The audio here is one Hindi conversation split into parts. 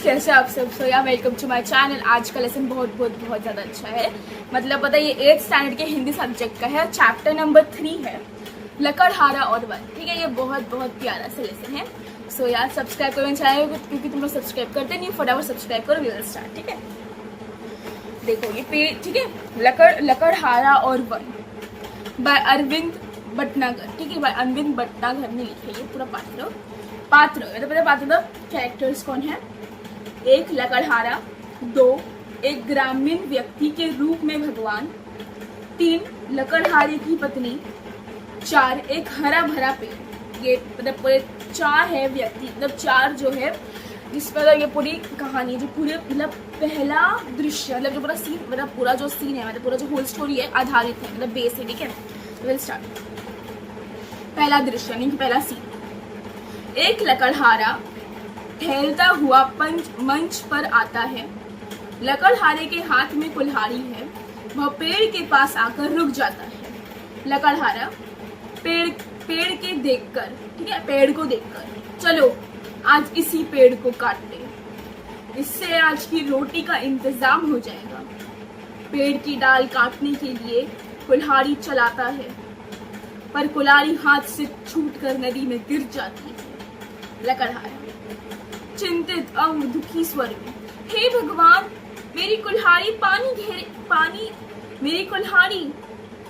कैसे आप सब। सो या वेलकम टू माय चैनल। आज का लेसन बहुत ज़्यादा अच्छा है। मतलब पता है ये 8th स्टैंडर्ड के हिंदी सब्जेक्ट का है। चैप्टर नंबर 3 है लकड़हारा और वन। ठीक है, ये बहुत प्यारा सा लेसन है। सो यार सब्सक्राइब करो मेरे चैनल को, क्योंकि तुम लोग सब्सक्राइब करते नहीं। फटाफट सब्सक्राइब करो, वी विल स्टार्ट। ठीक है, देखो ये पेज। ठीक है, लकड़हारा और वन बाय अरविंद भटनागर। ठीक है, बाय अरविंद भटनागर ने लिखे। ये पूरा पात्र मतलब पता पात्र कैरेक्टर्स कौन है। 1 लकड़हारा, 2 एक ग्रामीण व्यक्ति के रूप में भगवान, 3 लकड़हारे की पत्नी, 4 एक हरा भरा पेड़। ये मतलब पूरे 4 है व्यक्ति, मतलब 4 जो है जिस पर ये पूरी कहानी जो पूरे मतलब पहला दृश्य मतलब जो पूरा सीन मतलब पूरा जो सीन है मतलब पूरा जो होल स्टोरी है आधारित है, मतलब बेस है। ठीक है, विल स्टार्ट। पहला दृश्य यानी कि पहला सीन। एक लकड़हारा टहलता हुआ मंच पर आता है। लकड़हारे के हाथ में कुल्हाड़ी है। वह पेड़ के पास आकर रुक जाता है। लकड़हारा पेड़ के देखकर, ठीक है, पेड़ को देखकर, चलो आज इसी पेड़ को काट ले, इससे आज की रोटी का इंतजाम हो जाएगा। पेड़ की डाल काटने के लिए कुल्हाड़ी चलाता है, पर कुल्हाड़ी हाथ से छूटकर नदी में गिर जाती है। लकड़हारा चिंतित और दुखी स्वर में, हे भगवान, मेरी कुल्हाड़ी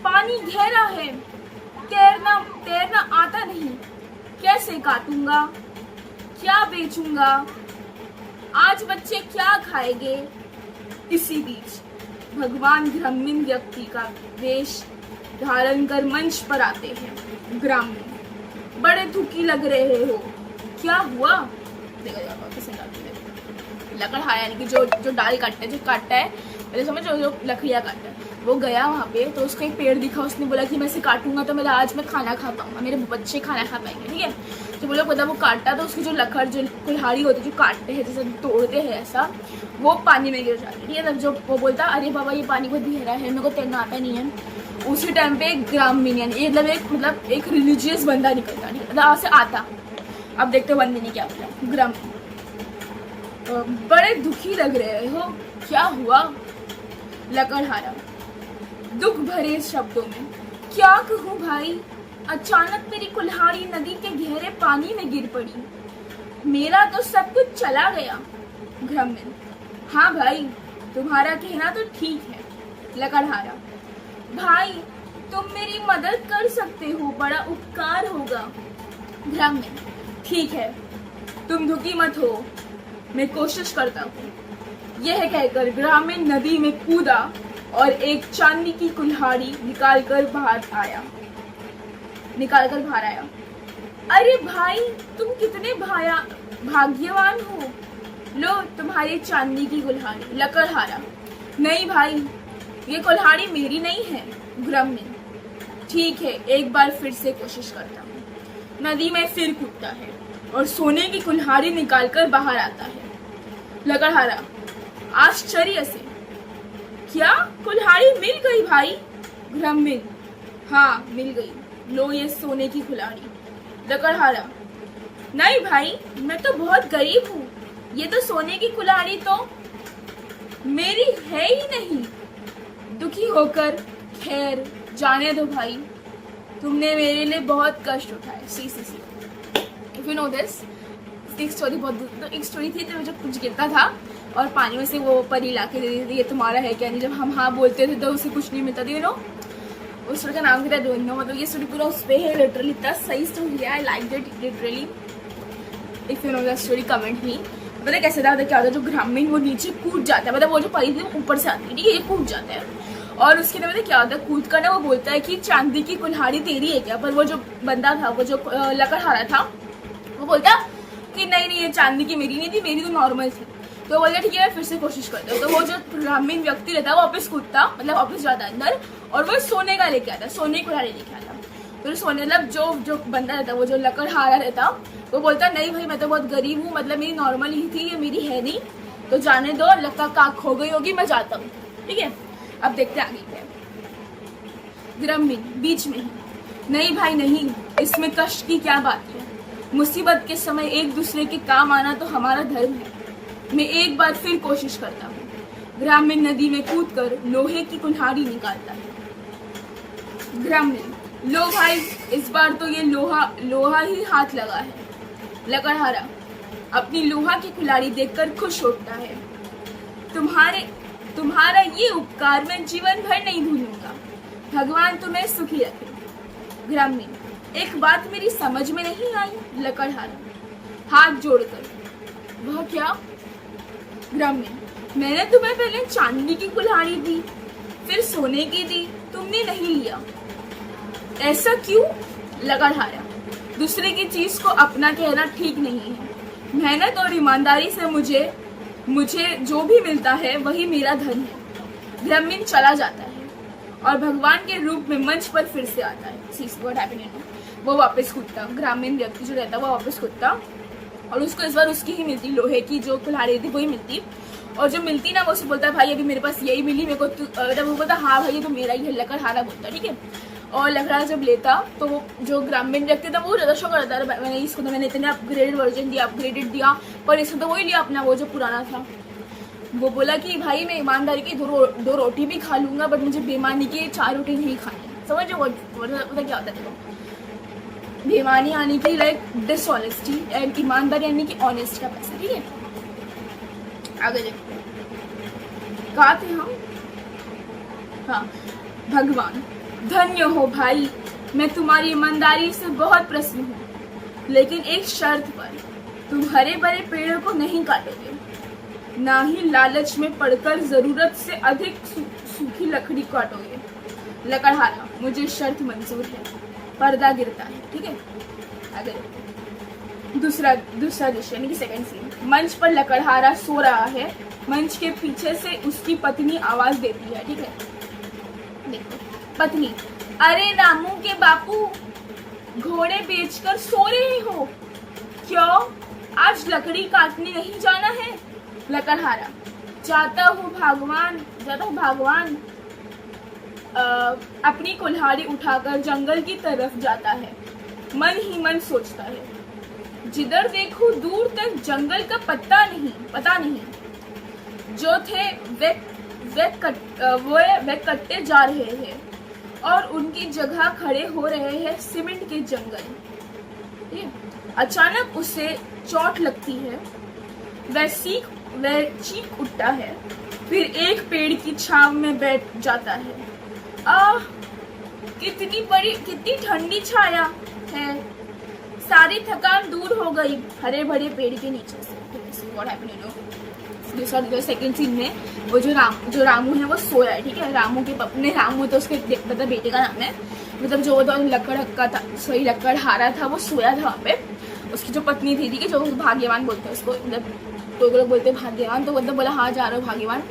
पानी गहरा है, तैरना आता नहीं, कैसे काटूंगा, क्या बेचूंगा, आज बच्चे क्या खाएंगे। इसी बीच भगवान ग्रामीण व्यक्ति का वेश धारण कर मंच पर आते हैं। ग्रामीण, बड़े दुखी लग रहे हो, क्या हुआ। लकड़हारा यानी कि जो डाल काटता है, जो काटता है पहले समझ, जो लकड़ियाँ काटता है, वो गया वहाँ पे तो उसको एक पेड़ दिखा। उसने बोला कि मैं इसे काटूंगा तो मेरा आज मैं खाना खा पाऊंगा, मेरे बच्चे खाना खा पाएंगे। ठीक है, तो बोला पता वो काटता तो उसकी जो कुल्हाड़ी होती है जो काटते हैं जैसे तोड़ते हैं ऐसा, वो पानी में गिर जाती है। ठीक है, तब जो वो बोलता अरे बाबा ये पानी बहुत गहरा है, मेरे को तैरना आता नहीं है। उसी टाइम पे एक ग्रामीण यानी मतलब एक रिलीजियस बंदा निकलता, मतलब से आता। अब देखते बंदे ने क्या बोला। ग्रामीण, बड़े दुखी लग रहे हो, क्या हुआ। लकड़हारा दुख भरे शब्दों में, क्या कहूँ भाई, अचानक मेरी कुल्हाड़ी नदी के गहरे पानी में गिर पड़ी, मेरा तो सब कुछ चला गया। ग्रामीण, हाँ भाई तुम्हारा कहना तो ठीक है। लकड़हारा, भाई तुम मेरी मदद कर सकते हो, बड़ा उपकार होगा। ग्रामीण, ठीक है, तुम दुखी मत हो, मैं कोशिश करता हूँ। यह कहकर ग्रामीण नदी में कूदा और एक चांदी की कुल्हाड़ी निकाल कर बाहर आया। अरे भाई तुम कितने भाग्यवान हो, लो तुम्हारी चांदी की कुल्हाड़ी। लकड़हारा, नहीं भाई ये कुल्हाड़ी मेरी नहीं है। ग्रामीण, ठीक है, एक बार फिर से कोशिश करता हूँ। नदी में फिर कूदता है और सोने की कुल्हाड़ी निकालकर बाहर आता है। लकड़हारा आश्चर्य से, क्या कुल्हाड़ी मिल गई भाई। ग्रामीण, हाँ मिल गई, लो ये सोने की कुल्हाड़ी। लकड़हारा, नहीं भाई मैं तो बहुत गरीब हूँ, ये तो सोने की कुल्हाड़ी तो मेरी है ही नहीं। दुखी होकर, खैर जाने दो भाई, तुमने मेरे लिए बहुत कष्ट उठाए। See if you know this, एक स्टोरी एक स्टोरी थी तो जो कुछ गिरता था और पानी में से वो परी ला के दे देती थी, ये तुम्हारा है क्या नहीं। जब हम हाँ बोलते थे तो उसे कुछ नहीं मिलता था। यू नो उस स्टोरी का नाम क्या था, डोंट नो। मतलब ये स्टोरी पूरा उस पे है, लिटरली इतना सही स्टोरी है। I like it literally. If you know that story comment me. पता कैसे था क्या होता है, जो ग्रामीण वो नीचे कूद जाता है, मतलब वो जो परी थी वो ऊपर से आती है। ठीक है, ये कूद जाता है और उसके अंदर क्या होता है, कूद कर ना वो बोलता है कि चांदी की कुल्हाड़ी तेरी है क्या। पर वो जो बंदा था, वो जो लकड़हारा था, वो बोलता कि नहीं ये चांदी की मेरी नहीं थी, मेरी तो नॉर्मल थी। तो बोलता ठीक है फिर से कोशिश करते हो। तो वो जो ग्रामीण व्यक्ति रहता है वो वापस कूदता, मतलब वापस जाता अंदर और वो सोने का लेके आता, सोने की कुल्हाड़ी लेके आता। फिर सोने मतलब जो बंदा रहता, वो जो लकड़हारा रहता, वो बोलता नहीं भाई मैं तो बहुत गरीब हूँ, मतलब मेरी नॉर्मल ही थी, ये मेरी है नहीं, तो जाने दो, लगता काक खो गई होगी, मैं जाता हूँ। ठीक है, अब देखते आगे क्या। ग्रामीण बीच में ही, नहीं भाई नहीं, इसमें कष्ट की क्या बात है, मुसीबत के समय एक दूसरे के काम आना तो हमारा धर्म है। मैं एक बार फिर कोशिश करता हूँ। ग्रामीण नदी में कूदकर लोहे की कुल्हाड़ी निकालता है। ग्रामीण, लो भाई, इस बार तो ये लोहा ही हाथ लगा है। लकड़हारा अपनी लोहा की कुल्हाड़ी देखकर खुश होता है। तुम्हारा ये उपकार मैं जीवन भर नहीं भूलूंगा। भगवान तुम्हें सुखी रखे। ग्रामीण, एक बात मेरी समझ में नहीं आई। लकड़हारा हाथ जोड़कर, वह क्या? ग्रामीण, मैंने तुम्हें पहले चांदी की कुल्हाड़ी दी, फिर सोने की दी, तुमने नहीं लिया। ऐसा क्यों? लकड़हारा, दूसरे की चीज को अपना कहना ठीक नहीं है। मेहनत और ईमानदारी से मुझे जो भी मिलता है वही मेरा धन है। ग्रामीण चला जाता है और भगवान के रूप में मंच पर फिर से आता है। वो वापस कूदता, ग्रामीण व्यक्ति जो रहता है वो वापस कूदता और उसको इस बार उसकी ही मिलती, लोहे की जो कुल्हाड़ी थी वही मिलती। और जो मिलती ना वो उससे बोलता है, भाई अभी मेरे पास यही मिली, मेरे को वो बोलता हाँ भाई ये तो मेरा ही है। लकड़हारा बोलता, ठीक है। और लकड़हारा जब लेता तो वो जो ग्रामीण व्यक्ति था वो ज़्यादा शौक करता है, मैंने इसको तो मैंने इतने अपग्रेडेड वर्जन दिया, अपग्रेडेड दिया, पर इसने तो वही लिया अपना वो जो पुराना था। वो बोला कि भाई मैं ईमानदारी की दो रोटी भी खा लूंगा, बट मुझे बेईमानी की 4 रोटी नहीं खानी। समझो वो क्या होता है? बेईमानी यानी कि लाइक डिसऑनेस्टी एंड ईमानदारी यानी कि ऑनेस्ट का पैसा, ठीक है। आगे देखते हैं, कहाँ थे हम? हाँ, भगवान, धन्य हो भाई, मैं तुम्हारी ईमानदारी से बहुत प्रसन्न हूँ, लेकिन एक शर्त पर। तुम हरे भरे पेड़ों को नहीं काटोगे, ना ही लालच में पड़कर जरूरत से अधिक सूखी लकड़ी काटोगे। लकड़हारा, मुझे शर्त मंजूर है। पर्दा गिरता है, ठीक है। अगर दूसरा दृश्य यानी कि सेकंड सीन, मंच पर लकड़हारा सो रहा है। मंच के पीछे से उसकी पत्नी आवाज देती है, ठीक है। देखो, पत्नी, अरे रामू के बापू, घोड़े बेचकर सो रहे हो? क्यों, आज लकड़ी काटने नहीं जाना है? लकड़हारा, जाता हूँ भगवान। अपनी कुल्हाड़ी उठाकर जंगल की तरफ जाता है। मन ही मन सोचता है, जिधर देखो दूर तक जंगल का पता नहीं। जो थे वे कटते जा रहे हैं और उनकी जगह खड़े हो रहे हैं सीमेंट के जंगल। अचानक उसे चोट लगती है, वह चीख उठता है, फिर एक पेड़ की छांव में बैठ जाता है। कितनी ठंडी छाया है, सारी थकान दूर हो गई हरे भरे पेड़ के नीचे से। दूसरा सेकंड सीन में वो जो रामू है वो सोया है, ठीक है। रामू तो उसके मतलब बेटे का नाम है, मतलब जो तो लकड़हारा था वो सोया था वहाँ पे। उसकी जो पत्नी थी, ठीक है, जो भाग्यवान बोलते हैं उसको, मतलब तो लोग बोलते हैं भाग्यवान, तो मतलब बोला हाँ जा रहा हूँ भाग्यवान।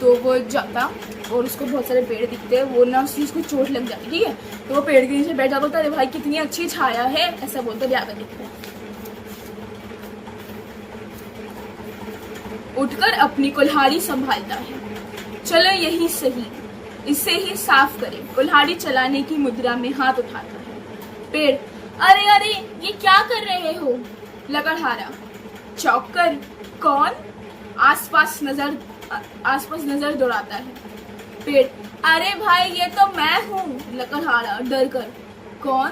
तो वो जाता और उसको बहुत सारे पेड़ दिखते हैं, वो ना उस चीज़ को चोट लग जाती, ठीक है। तो वो पेड़ के नीचे बैठ जाता, बोलता अरे भाई कितनी अच्छी छाया है, ऐसा बोलते भी आगे दिखते हैं। उठकर अपनी कुल्हाड़ी संभालता है। चलो यही सही, इसे ही साफ करें। कुल्हाड़ी चलाने की मुद्रा में हाथ उठाता है। पेड़, अरे ये क्या कर रहे हो? लकड़हारा चौंक कर, कौन? आसपास नजर दौड़ाता है। पेड़, अरे भाई ये तो मैं हूँ। लकड़हारा डर कर, कौन?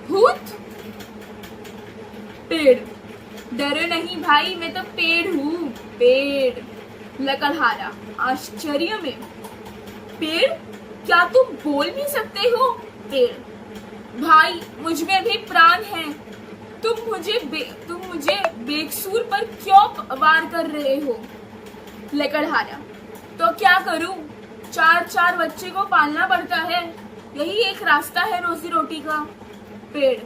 भूत? पेड़, डरो नहीं भाई, मैं तो पेड़ हूँ। पेड़। लकड़हारा आश्चर्य में, पेड़, क्या तुम बोल भी सकते हो? पेड़, भाई मुझ में भी प्राण है, तुम मुझे बेकसूर पर क्यों वार कर रहे हो? लकड़हारा, तो क्या करूं, 4 बच्चे को पालना पड़ता है, यही एक रास्ता है रोजी रोटी का। पेड़,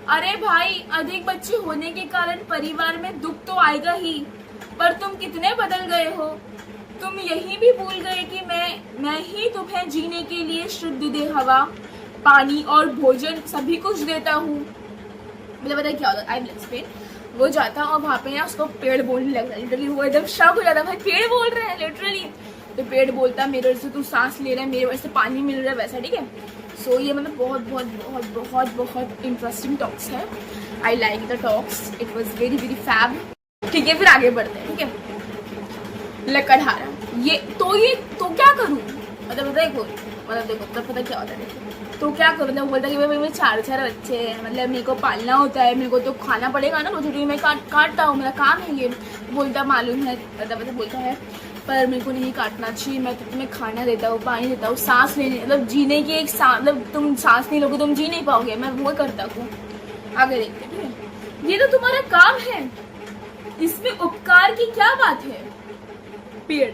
अरे भाई अधिक बच्चे होने के कारण परिवार में दुख तो आएगा ही, पर तुम कितने बदल गए हो। तुम यही भी भूल गए कि मैं ही तुम्हें जीने के लिए शुद्ध देह, हवा, पानी और भोजन सभी कुछ देता हूँ। मतलब पता क्या होता है, वो जाता और वहाँ पे ना उसको पेड़ बोलने लगता है। लिटरली वो एकदम शॉक हो जाता, भाई पेड़ बोल रहे हैं लिटरली। तो पेड़ बोलता, मेरे से तू सांस ले रहा है, मेरे वजह से पानी मिल रहा है, वैसा, ठीक है। सो ये मतलब बहुत इंटरेस्टिंग टॉक्स है। I like the talks, it was very fab. ठीक है, फिर आगे बढ़ते हैं। ठीक है, लकड़हारा, ये तो क्या करूं, मतलब देखो, तब पता क्या होता है, देखो तो क्या करूं, मतलब बोलता है कि भाई मेरे 4 बच्चे हैं, मतलब मेरे को पालना होता है, मेरे को तो खाना पड़ेगा ना, रोटी मैं काटता हूँ, मेरा काम है ये। बोलता मालूम है, मतलब बोलता है पर मेरे को नहीं काटना चाहिए, मैं तो तुम्हें खाना देता हूँ, पानी देता हूँ, सांस लेने, मतलब जीने की एक मतलब तुम सांस नहीं लोगे तुम जी नहीं पाओगे, मैं वो करता हूँ। आगे देखते, ठीक है, ये तो तुम्हारा काम है, इसमें उपकार की क्या बात है। पेड़,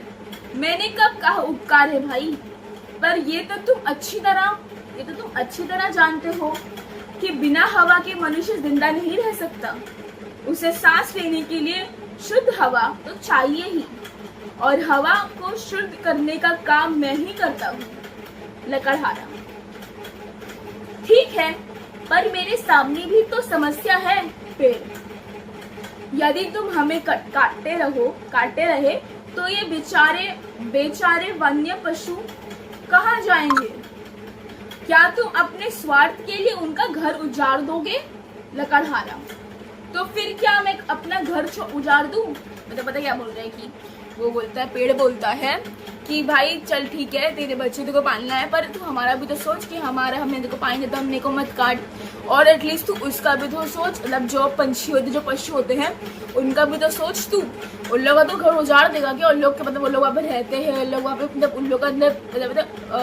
मैंने कब कहा उपकार है भाई, पर ये तो तुम अच्छी तरह जानते हो कि बिना हवा के मनुष्य जिंदा नहीं रह सकता, उसे सांस लेने के लिए शुद्ध हवा तो चाहिए ही, और हवा को शुद्ध करने का काम मैं ही करता हूँ। लकड़हारा, ठीक है, पर मेरे सामने भी तो समस्या है। पेड़, यदि तुम हमें काटते रहे तो ये बेचारे वन्य पशु कहाँ जाएंगे? क्या तुम अपने स्वार्थ के लिए उनका घर उजाड़ दोगे? लकड़हारा, तो फिर क्या मैं अपना घर उजाड़ दूं? मतलब पता क्या बोल रहा है कि वो बोलता है, पेड़ बोलता है कि भाई चल ठीक है, तेरे बच्चे को पालना है, पर तू हमारा भी तो सोच कि हमने देखो पानी देता, हमने को मत काट, और एटलीस्ट तू उसका भी तो सोच, मतलब जो पंछी होते, जो पशु होते हैं, उनका भी तो सोच तू। उन लोगों का तो घर उजाड़ देगा कि उन लोग के, मतलब वो लोग वहाँ पे रहते हैं, लोग वहाँ पे, मतलब उन लोग का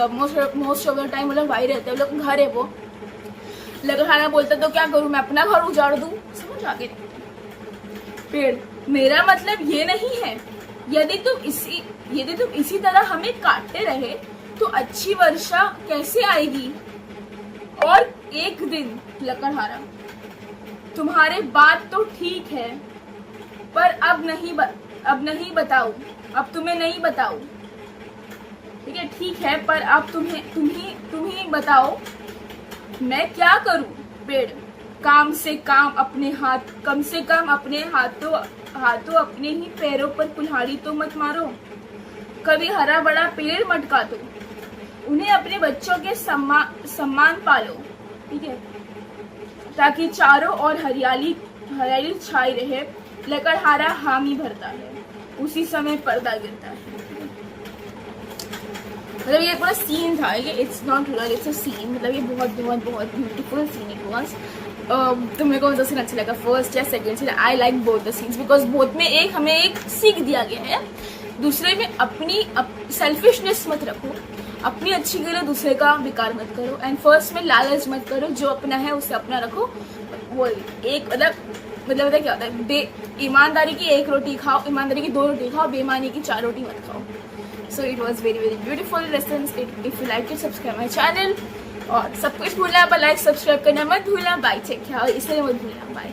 मतलब मोस्ट ऑफ द टाइम मतलब वही रहते हैं, लोग घर है वो। लकड़हारा बोलता तो क्या करूँ, मैं अपना घर उजाड़ दूँ? समझ आगे। पेड़, मेरा मतलब ये नहीं है, यदि तुम इसी तरह हमें काटते रहे तो अच्छी वर्षा कैसे आएगी? और एक दिन, लकड़हारा, तुम्हारे बात तो ठीक है, पर अब तुम्हें नहीं बताऊं। ठीक है, ठीक है, पर अब तुम ही बताओ मैं क्या करूं? पेड़, कम से कम अपने हाथों अपने ही पैरों पर कुल्हाड़ी तो मत मारो, कभी हरा बड़ा पेड़ मत काटो, उन्हें अपने बच्चों के सम्मान पालो। ठीक है, ताकि चारों ओर हरियाली छाई रहे। लकड़हारा हामी भरता है, उसी समय पर्दा गिरता है। मतलब ये पूरा सीन था, ये it's not real, it's a scene, मतलब ये बहुत बहुत बहुत ब्यूटीफुल सीन इट वाज। तो मेरे को सीन अच्छा लगा, फर्स्ट या second scene, I like both the scenes, because both में हमें एक सीख दिया गया है। दूसरे में अपनी सेल्फिशनेस मत रखो, अपनी अच्छी के लिए दूसरे का बेकार मत करो, एंड फर्स्ट में लालच मत करो, जो अपना है उसे अपना रखो। वो एक मतलब क्या होता है, ईमानदारी की 1 रोटी खाओ, ईमानदारी की 2 रोटी खाओ, बेईमानी की 4 रोटी मत खाओ। So it was very very beautiful lessons. If you like it, subscribe my channel. और सब कुछ भूलना, लाइक सब्सक्राइब करना मत भूलना। बाय, टेक केयर, इसलिए मत भूलना। बाय।